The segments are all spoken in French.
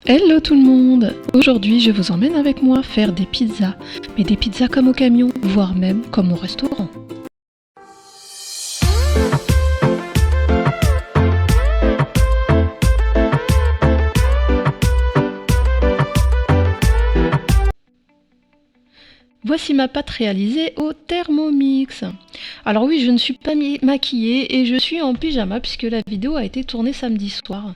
Hello tout le monde! Aujourd'hui je vous emmène avec moi faire des pizzas, mais des pizzas comme au camion, voire même comme au restaurant. Voici ma pâte réalisée au Thermomix. Alors oui, je ne suis pas maquillée et je suis en pyjama puisque la vidéo a été tournée samedi soir.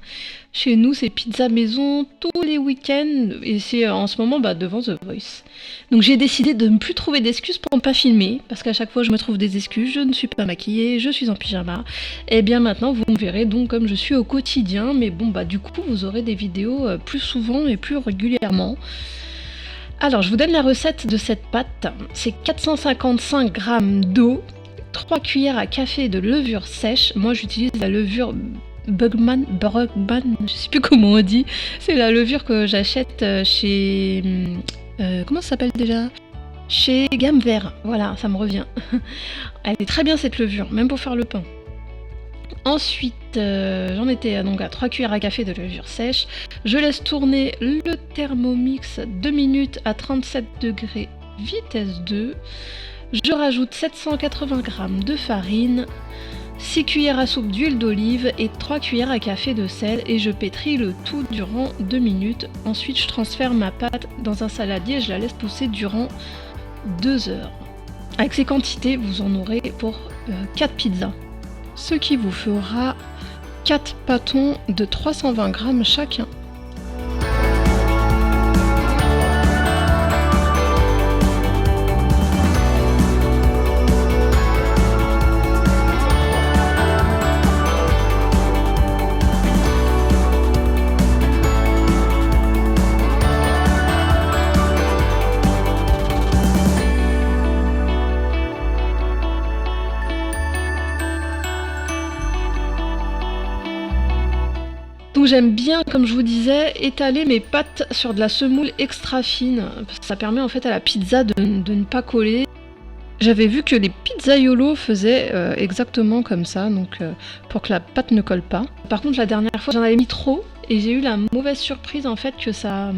Chez nous, c'est pizza maison tous les week-ends et c'est en ce moment devant The Voice. Donc j'ai décidé de ne plus trouver d'excuses pour ne pas filmer parce qu'à chaque fois je me trouve des excuses, je ne suis pas maquillée, je suis en pyjama. Et bien maintenant vous me verrez donc comme je suis au quotidien, mais bon du coup vous aurez des vidéos plus souvent et plus régulièrement. Alors, je vous donne la recette de cette pâte. C'est 455 g d'eau, 3 cuillères à café de levure sèche. Moi, j'utilise la levure Brugman, je sais plus comment on dit. C'est la levure que j'achète chez... comment ça s'appelle déjà? Chez Gamme Vert. Voilà, ça me revient. Elle est très bien cette levure, même pour faire le pain. Ensuite, j'en étais donc à 3 cuillères à café de levure sèche. Je laisse tourner le Thermomix 2 minutes à 37 degrés, vitesse 2. Je rajoute 780 g de farine, 6 cuillères à soupe d'huile d'olive et 3 cuillères à café de sel et je pétris le tout durant 2 minutes. Ensuite, je transfère ma pâte dans un saladier et je la laisse pousser durant 2 heures. Avec ces quantités, vous en aurez pour 4 pizzas. Ce qui vous fera 4 pâtons de 320 g chacun. Donc j'aime bien, comme je vous disais, étaler mes pâtes sur de la semoule extra fine. Ça permet en fait à la pizza de ne pas coller. J'avais vu que les pizzaiolo faisaient exactement comme ça, donc pour que la pâte ne colle pas. Par contre la dernière fois j'en avais mis trop et j'ai eu la mauvaise surprise en fait que ça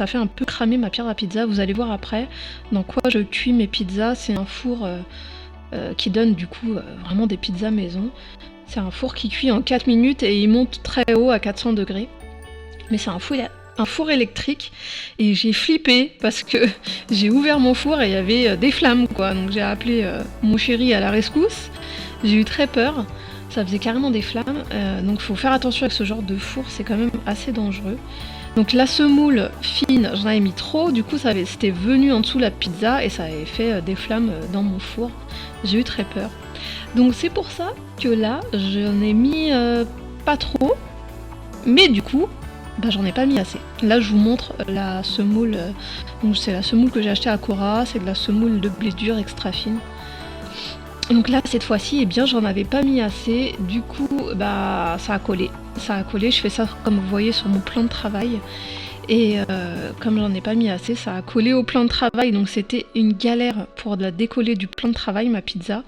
fait un peu cramer ma pierre à pizza. Vous allez voir après dans quoi je cuis mes pizzas. C'est un four qui donne du coup vraiment des pizzas maison. C'est un four qui cuit en 4 minutes et il monte très haut à 400 degrés. Mais c'est un four électrique et j'ai flippé parce que j'ai ouvert mon four et il y avait des flammes quoi. Donc j'ai appelé mon chéri à la rescousse. J'ai eu très peur. Ça faisait carrément des flammes. Donc il faut faire attention avec ce genre de four, c'est quand même assez dangereux. Donc la semoule fine, j'en avais mis trop, du coup c'était venu en dessous la pizza et ça avait fait des flammes dans mon four. J'ai eu très peur. Donc c'est pour ça que là j'en ai mis pas trop, mais du coup j'en ai pas mis assez. Là je vous montre la semoule, donc c'est la semoule que j'ai achetée à Cora, c'est de la semoule de blé dur extra fine. Donc là cette fois-ci j'en avais pas mis assez, du coup ça a collé, je fais ça comme vous voyez sur mon plan de travail. Et comme j'en ai pas mis assez, ça a collé au plan de travail, donc c'était une galère pour la décoller du plan de travail ma pizza.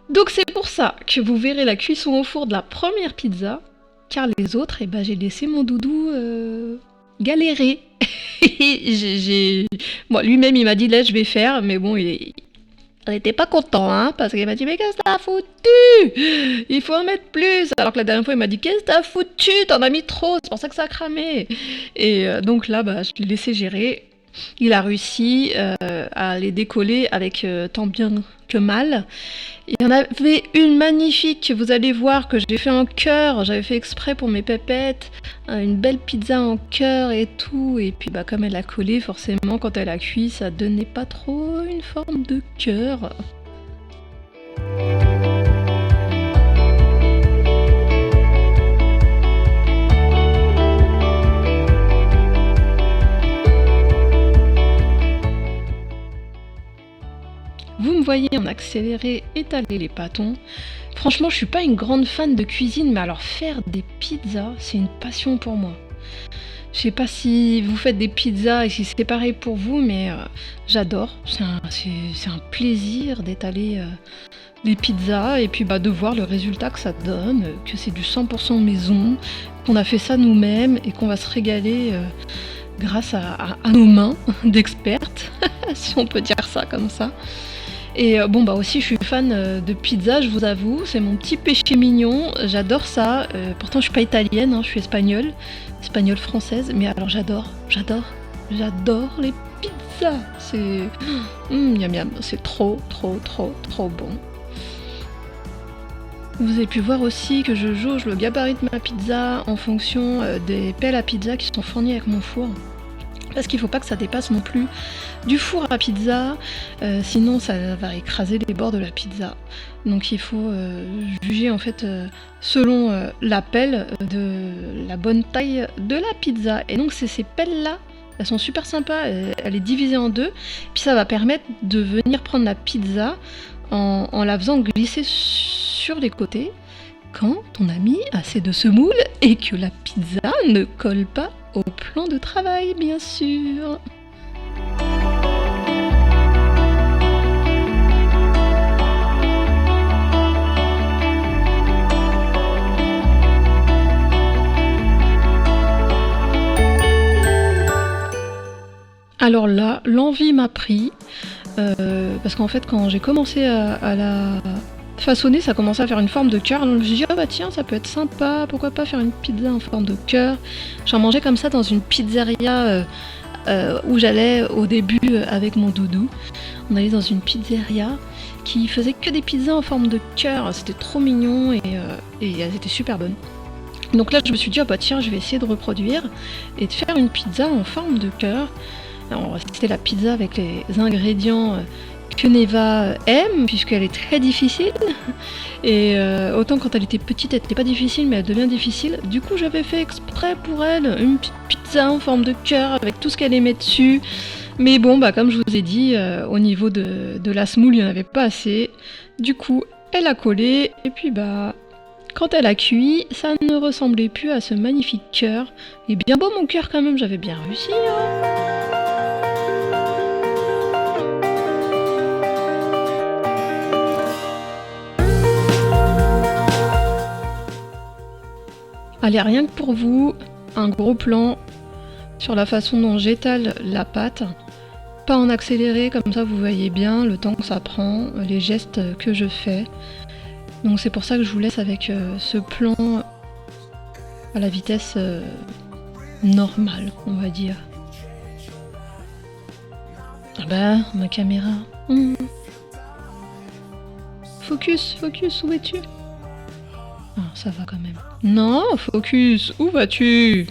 Donc c'est pour ça que vous verrez la cuisson au four de la première pizza, car les autres, j'ai laissé mon doudou galérer. Bon, lui-même il m'a dit là je vais faire, mais bon il n'était pas content, hein, parce qu'il m'a dit mais qu'est-ce que t'as foutu? Il faut en mettre plus. Alors que la dernière fois il m'a dit qu'est-ce que t'as foutu? T'en as mis trop, c'est pour ça que ça a cramé. Et donc là je l'ai laissé gérer. Il a réussi à les décoller avec tant bien que mal. Il y en avait une magnifique que vous allez voir que j'ai fait en cœur, j'avais fait exprès pour mes pépettes, une belle pizza en cœur et tout, et puis comme elle a collé forcément quand elle a cuit ça donnait pas trop une forme de cœur. Vous me voyez en accéléré étaler les pâtons. Franchement, je suis pas une grande fan de cuisine, mais alors faire des pizzas, c'est une passion pour moi. Je sais pas si vous faites des pizzas et si c'est pareil pour vous, mais j'adore. C'est un plaisir d'étaler les pizzas et puis de voir le résultat que ça donne, que c'est du 100% maison, qu'on a fait ça nous-mêmes et qu'on va se régaler grâce à nos mains d'expertes, si on peut dire ça comme ça. Et aussi je suis fan de pizza, je vous avoue, c'est mon petit péché mignon, j'adore ça. Pourtant je suis pas italienne, hein, je suis espagnole française, mais alors j'adore les pizzas. C'est miam miam, c'est trop bon. Vous avez pu voir aussi que je jauge le gabarit de ma pizza en fonction des pelles à pizza qui sont fournies avec mon four. Parce qu'il ne faut pas que ça dépasse non plus du four à pizza, sinon ça va écraser les bords de la pizza. Donc il faut juger en fait selon la pelle de la bonne taille de la pizza. Et donc c'est ces pelles-là, elles sont super sympas, elle est divisée en deux, puis ça va permettre de venir prendre la pizza en la faisant glisser sur les côtés quand on a mis assez de semoule et que la pizza ne colle pas au plan de travail, bien sûr. Alors là, l'envie m'a pris, parce qu'en fait quand j'ai commencé à la façonner, ça commençait à faire une forme de cœur, donc je me suis dit tiens, ça peut être sympa, pourquoi pas faire une pizza en forme de cœur. J'en mangeais comme ça dans une pizzeria où j'allais au début avec mon doudou. On allait dans une pizzeria qui faisait que des pizzas en forme de cœur, c'était trop mignon et elles étaient super bonnes. Donc là je me suis dit tiens, je vais essayer de reproduire et de faire une pizza en forme de cœur. Alors, c'était la pizza avec les ingrédients que Neva aime, puisqu'elle est très difficile. Et autant quand elle était petite, elle n'était pas difficile, mais elle devient difficile. Du coup, j'avais fait exprès pour elle une petite pizza en forme de cœur avec tout ce qu'elle aimait dessus. Mais bon, comme je vous ai dit, au niveau de la semoule, il n'y en avait pas assez. Du coup, elle a collé, et puis quand elle a cuit, ça ne ressemblait plus à ce magnifique cœur. Et bien beau mon cœur quand même, j'avais bien réussi, hein. Allez, rien que pour vous, un gros plan sur la façon dont j'étale la pâte. Pas en accéléré, comme ça vous voyez bien le temps que ça prend, les gestes que je fais. Donc c'est pour ça que je vous laisse avec ce plan à la vitesse normale, on va dire. Ma caméra. Focus, où es-tu? Ah, ça va quand même. Non, focus, où vas-tu?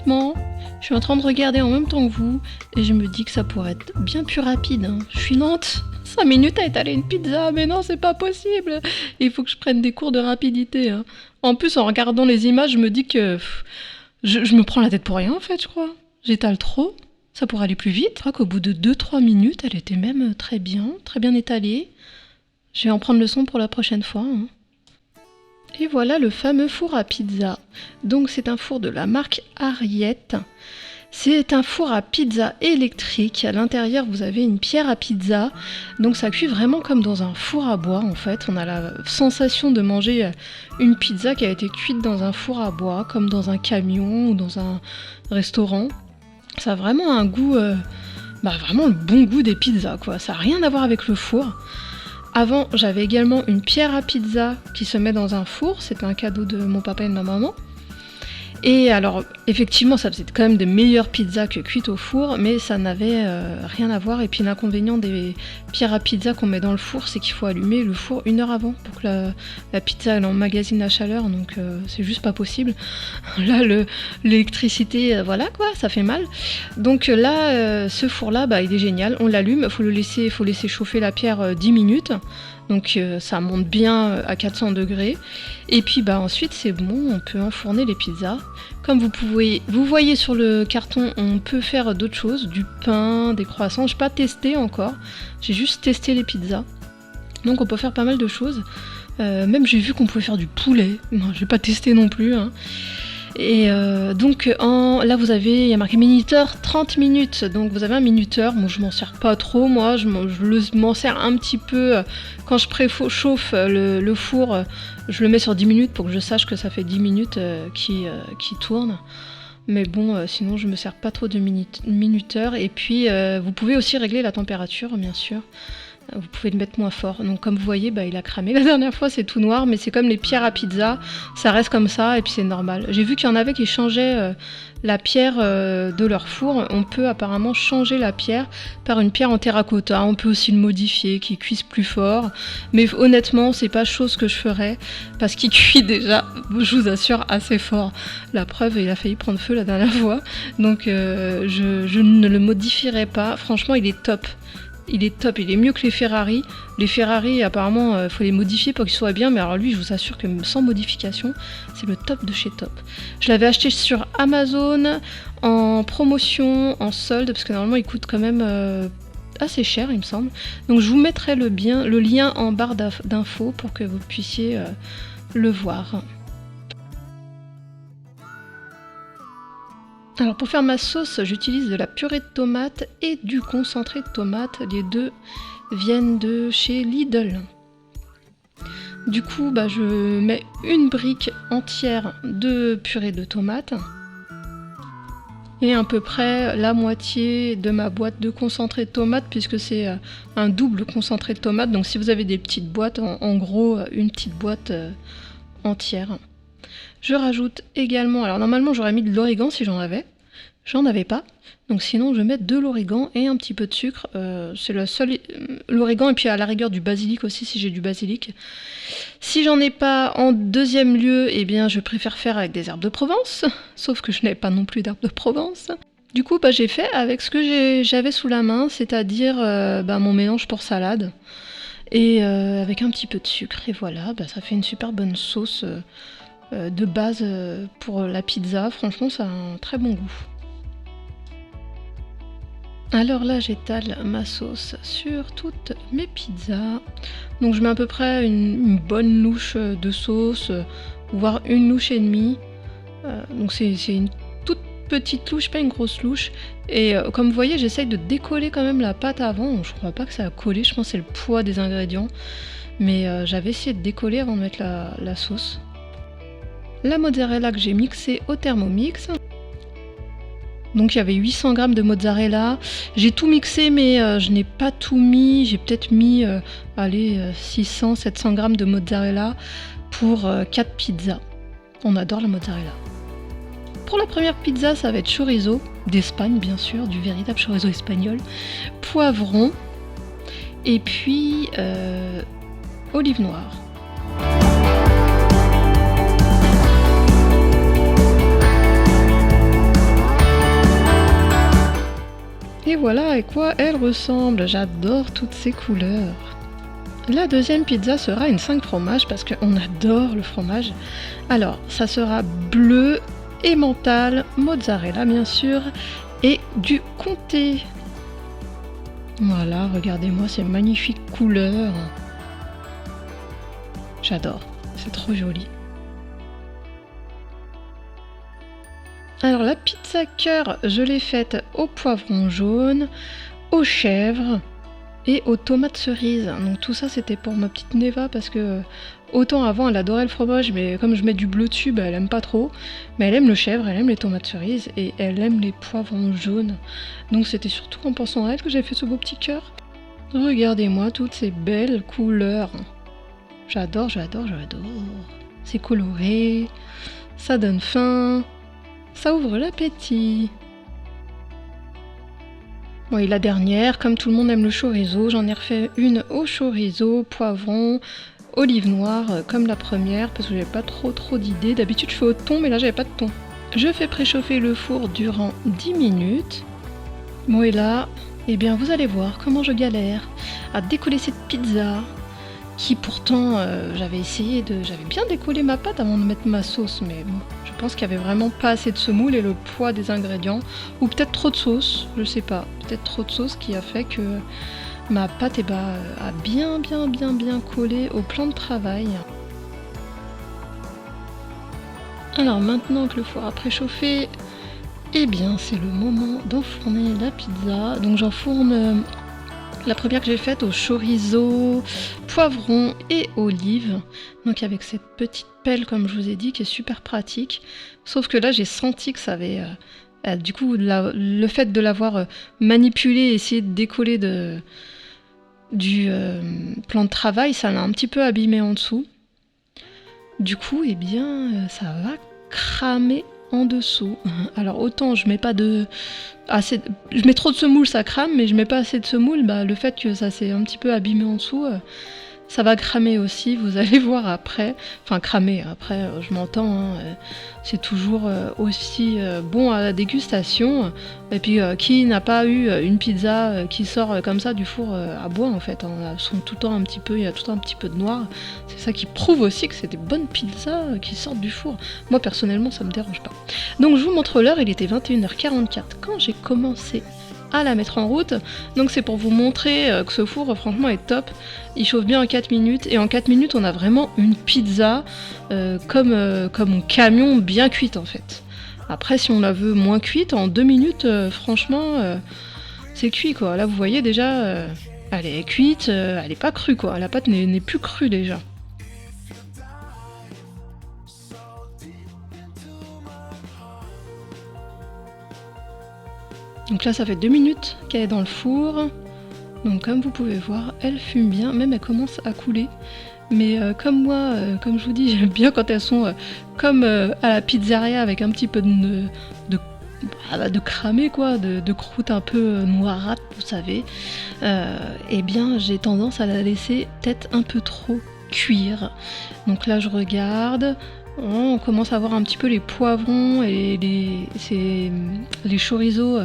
honnêtement, je suis en train de regarder en même temps que vous et je me dis que ça pourrait être bien plus rapide. Hein. Je suis lente. 5 minutes à étaler une pizza, mais non, c'est pas possible. Il faut que je prenne des cours de rapidité. Hein. En plus, en regardant les images, je me dis que je me prends la tête pour rien, en fait, je crois. J'étale trop. Ça pourrait aller plus vite. Je crois qu'au bout de 2-3 minutes, elle était même très bien étalée. Je vais en prendre le son pour la prochaine fois. Hein. Et voilà le fameux four à pizza. Donc c'est un four de la marque Ariette. C'est un four à pizza électrique. À l'intérieur, vous avez une pierre à pizza. Donc ça cuit vraiment comme dans un four à bois en fait. On a la sensation de manger une pizza qui a été cuite dans un four à bois, comme dans un camion ou dans un restaurant. Ça a vraiment un goût, vraiment le bon goût des pizzas quoi. Ça n'a rien à voir avec le four. Avant, j'avais également une pierre à pizza qui se met dans un four. C'était un cadeau de mon papa et de ma maman. Et alors, effectivement, ça faisait quand même des meilleures pizzas que cuites au four, mais ça n'avait rien à voir. Et puis l'inconvénient des pierres à pizza qu'on met dans le four, c'est qu'il faut allumer le four 1 heure avant pour que la pizza elle emmagasine la chaleur, donc c'est juste pas possible. Là, l'électricité, voilà quoi, ça fait mal. Donc là, ce four-là, il est génial. On l'allume, il faut laisser chauffer la pierre 10 minutes. Donc ça monte bien à 400 degrés. Et puis ensuite c'est bon, on peut enfourner les pizzas. Comme vous voyez sur le carton, on peut faire d'autres choses, du pain, des croissants. Je n'ai pas testé encore, j'ai juste testé les pizzas. Donc on peut faire pas mal de choses. Même j'ai vu qu'on pouvait faire du poulet. Non, je n'ai pas testé non plus. Hein. Et donc là vous avez, il y a marqué minuteur 30 minutes, donc vous avez un minuteur. Bon, je m'en sers pas trop, moi je m'en sers un petit peu quand je préchauffe le four, je le mets sur 10 minutes pour que je sache que ça fait 10 minutes qui tourne. Mais bon, sinon je me sers pas trop de minuteur. Et puis vous pouvez aussi régler la température bien sûr. Vous pouvez le mettre moins fort. Donc comme vous voyez, il a cramé. La dernière fois, c'est tout noir, mais c'est comme les pierres à pizza. Ça reste comme ça et puis c'est normal. J'ai vu qu'il y en avait qui changeaient la pierre de leur four. On peut apparemment changer la pierre par une pierre en terracotta. On peut aussi le modifier, qui cuise plus fort. Mais honnêtement, c'est pas chose que je ferais parce qu'il cuit déjà, je vous assure, assez fort. La preuve, il a failli prendre feu la dernière fois. Donc je ne le modifierai pas. Franchement, il est top. Il est top, il est mieux que les Ferrari. Les Ferrari, apparemment, il faut les modifier pour qu'ils soient bien, mais alors lui, je vous assure que sans modification, c'est le top de chez top. Je l'avais acheté sur Amazon, en promotion, en solde, parce que normalement, il coûte quand même assez cher, il me semble. Donc je vous mettrai le lien en barre d'infos pour que vous puissiez le voir. Alors pour faire ma sauce, j'utilise de la purée de tomate et du concentré de tomate. Les deux viennent de chez Lidl. Du coup, je mets une brique entière de purée de tomate et à peu près la moitié de ma boîte de concentré de tomate puisque c'est un double concentré de tomate. Donc si vous avez des petites boîtes, en gros une petite boîte entière. Je rajoute également, alors normalement j'aurais mis de l'origan si j'en avais pas, donc sinon je mets de l'origan et un petit peu de sucre, c'est le seul, l'origan et puis à la rigueur du basilic aussi si j'ai du basilic. Si j'en ai pas en deuxième lieu, je préfère faire avec des herbes de Provence, sauf que je n'avais pas non plus d'herbes de Provence. Du coup j'ai fait avec ce que j'avais sous la main, c'est-à-dire mon mélange pour salade. Et avec un petit peu de sucre, et voilà, ça fait une super bonne sauce de base pour la pizza. Franchement, ça a un très bon goût. Alors là, j'étale ma sauce sur toutes mes pizzas. Donc je mets à peu près une bonne louche de sauce, voire une louche et demie. Donc c'est une toute petite louche, pas une grosse louche. Et comme vous voyez, j'essaye de décoller quand même la pâte avant. Je crois pas que ça a collé, je pense que c'est le poids des ingrédients. Mais j'avais essayé de décoller avant de mettre la sauce. La mozzarella que j'ai mixée au Thermomix. Donc il y avait 800 g de mozzarella. J'ai tout mixé mais je n'ai pas tout mis. J'ai peut-être mis 600-700 g de mozzarella pour 4 pizzas. On adore la mozzarella. Pour la première pizza, ça va être chorizo d'Espagne bien sûr, du véritable chorizo espagnol. Poivron et puis olive noire. Et voilà à quoi elle ressemble. J'adore toutes ces couleurs. La deuxième pizza sera une 5 fromages parce qu'on adore le fromage. Alors, ça sera bleu, emmental, mozzarella bien sûr, et du comté. Voilà, regardez-moi ces magnifiques couleurs. J'adore, c'est trop joli. Alors la pizza cœur, je l'ai faite au poivron jaune, aux chèvres et aux tomates cerises. Donc tout ça c'était pour ma petite Neva parce que autant avant elle adorait le fromage, mais comme je mets du bleu dessus, bah, elle aime pas trop. Mais elle aime le chèvre, elle aime les tomates cerises et elle aime les poivrons jaunes. Donc c'était surtout en pensant à elle que j'ai fait ce beau petit cœur. Regardez-moi toutes ces belles couleurs. J'adore, j'adore, j'adore. C'est coloré, ça donne faim. Ça ouvre l'appétit. Bon, et la dernière, comme tout le monde aime le chorizo, j'en ai refait une au chorizo, poivron, olive noire, comme la première, parce que j'avais pas trop d'idées. D'habitude, je fais au thon, mais là, j'avais pas de thon. Je fais préchauffer le four durant 10 minutes. Bon, et là, eh bien, vous allez voir comment je galère à décoller cette pizza, qui pourtant, j'avais bien décollé ma pâte avant de mettre ma sauce, mais bon, je pense qu'il y avait vraiment pas assez de semoule et le poids des ingrédients, ou peut-être trop de sauce, je sais pas, peut-être trop de sauce qui a fait que ma pâte a bien collé au plan de travail. Alors maintenant que le four a préchauffé, eh bien c'est le moment d'enfourner la pizza. Donc j'enfourne la première que j'ai faite au chorizo, poivron et olive. Donc avec cette petite pelle comme je vous ai dit qui est super pratique. Sauf que là j'ai senti que ça avait... du coup le fait de l'avoir manipulé et essayé de décoller du plan de travail, ça l'a un petit peu abîmé en dessous. Du coup, eh bien, ça va cramer en dessous. Alors autant je mets pas je mets trop de semoule, ça crame, mais je mets pas assez de semoule, bah, le fait que ça s'est un petit peu abîmé en dessous, ça va cramer aussi, vous allez voir après. Enfin cramer, après je m'entends, hein, c'est toujours aussi bon à la dégustation. Et puis qui n'a pas eu une pizza qui sort comme ça du four à bois en fait, hein, elles sont tout le temps il y a tout le temps un petit peu de noir. C'est ça qui prouve aussi que c'est des bonnes pizzas qui sortent du four. Moi personnellement ça me dérange pas. Donc je vous montre l'heure, il était 21h44 quand j'ai commencé à la mettre en route. Donc c'est pour vous montrer que ce four franchement est top. Il chauffe bien en 4 minutes et en 4 minutes on a vraiment une pizza comme un camion bien cuite en fait. Après si on la veut moins cuite, en 2 minutes franchement c'est cuit quoi. Là vous voyez déjà elle est cuite, elle est pas crue quoi. La pâte n'est plus crue déjà. Donc là ça fait 2 minutes qu'elle est dans le four. Donc comme vous pouvez voir, elle fume bien, même elle commence à couler. Mais comme moi, comme je vous dis, j'aime bien quand elles sont comme à la pizzeria avec un petit peu de cramé quoi, de croûte un peu noirâtre, vous savez. Eh bien j'ai tendance à la laisser peut-être un peu trop cuire. Donc là je regarde. On commence à voir un petit peu les poivrons et les chorizo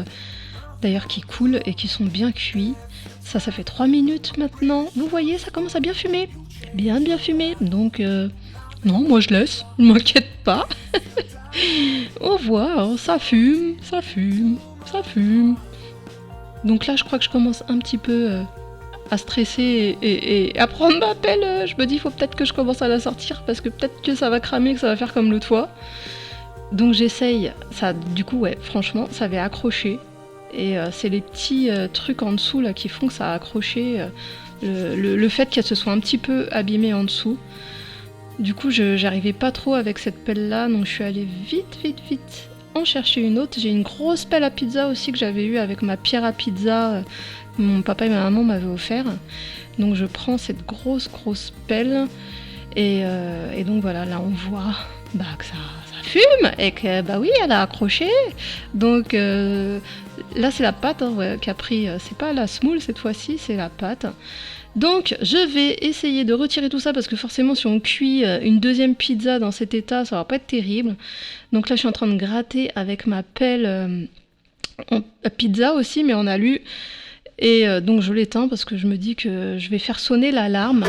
d'ailleurs qui coulent et qui sont bien cuits. Ça fait 3 minutes maintenant. Vous voyez, ça commence à bien fumer. Bien fumer. Donc, non, moi je laisse. Ne m'inquiète pas. On voit, hein, ça fume. Donc là, je crois que je commence un petit peu à stresser et à prendre ma pelle. Je me dis, il faut peut-être que je commence à la sortir parce que peut-être que ça va cramer, que ça va faire comme l'autre fois. Donc j'essaye. Ça, du coup, ouais, franchement, ça avait accroché. Et c'est les petits trucs en dessous là qui font que ça a accroché. Le fait qu'elle se soit un petit peu abîmée en dessous. Du coup, j'arrivais pas trop avec cette pelle là, donc je suis allée vite en chercher une autre. J'ai une grosse pelle à pizza aussi que j'avais eue avec ma pierre à pizza. Mon papa et ma maman m'avaient offert. Donc je prends cette grosse pelle. Et donc voilà, là on voit que ça fume et que bah oui, elle a accroché. Donc là c'est la pâte qui a pris, c'est pas la semoule cette fois-ci, c'est la pâte. Donc je vais essayer de retirer tout ça parce que forcément si on cuit une deuxième pizza dans cet état, ça va pas être terrible. Donc là je suis en train de gratter avec ma pelle Pizza aussi, mais en alu. Et donc je l'éteins parce que je me dis que je vais faire sonner l'alarme.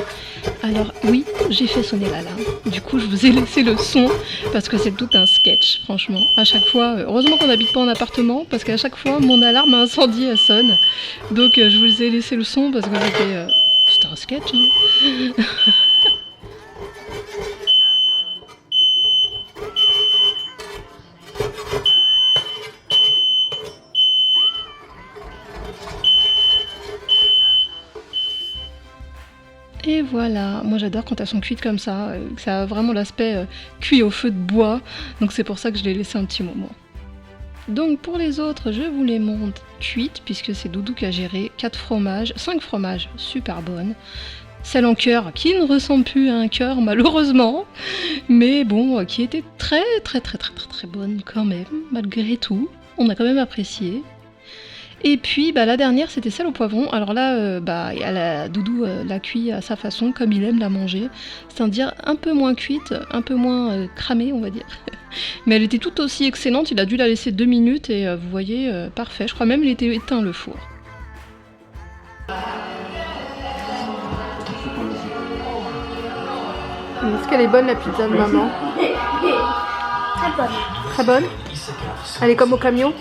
Alors oui, j'ai fait sonner l'alarme. Du coup, je vous ai laissé le son parce que c'est tout un sketch, franchement. À chaque fois, heureusement qu'on n'habite pas en appartement parce qu'à chaque fois, mon alarme incendie, elle sonne. Donc je vous ai laissé le son parce que c'était un sketch. Hein. Et voilà, moi j'adore quand elles sont cuites comme ça, que ça a vraiment l'aspect cuit au feu de bois, donc c'est pour ça que je l'ai laissé un petit moment. Donc pour les autres, je vous les montre cuites, puisque c'est Doudou qui a géré 4 fromages, 5 fromages super bonnes, celle en cœur qui ne ressemble plus à un cœur malheureusement, mais bon, qui était très bonne quand même, malgré tout, on a quand même apprécié. Et puis la dernière c'était celle au poivron. Alors là, Doudou l'a cuit à sa façon, comme il aime la manger. C'est-à-dire un peu moins cuite, un peu moins cramée on va dire. Mais elle était tout aussi excellente, il a dû la laisser 2 minutes et vous voyez, parfait. Je crois même qu'il était éteint le four. Est-ce qu'elle est bonne la pizza de maman? Très bonne. Très bonne? Elle est comme au camion?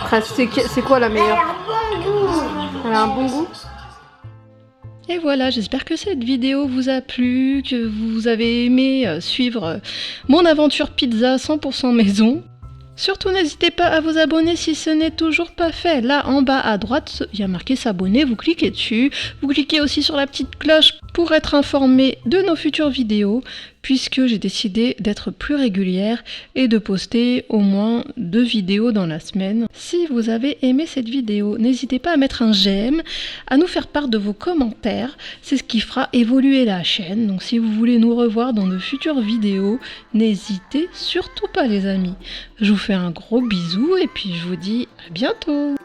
Presque. C'est quoi la Elle meilleure? a un bon goût. Elle a un bon goût? Et voilà, j'espère que cette vidéo vous a plu, que vous avez aimé suivre mon aventure pizza 100% maison. Surtout n'hésitez pas à vous abonner si ce n'est toujours pas fait. Là en bas à droite, il y a marqué s'abonner, vous cliquez dessus. Vous cliquez aussi sur la petite cloche pour être informé de nos futures vidéos, puisque j'ai décidé d'être plus régulière et de poster au moins 2 vidéos dans la semaine. Si vous avez aimé cette vidéo, n'hésitez pas à mettre un j'aime, à nous faire part de vos commentaires, c'est ce qui fera évoluer la chaîne. Donc si vous voulez nous revoir dans de futures vidéos, n'hésitez surtout pas les amis. Je vous fais un gros bisou et puis je vous dis à bientôt.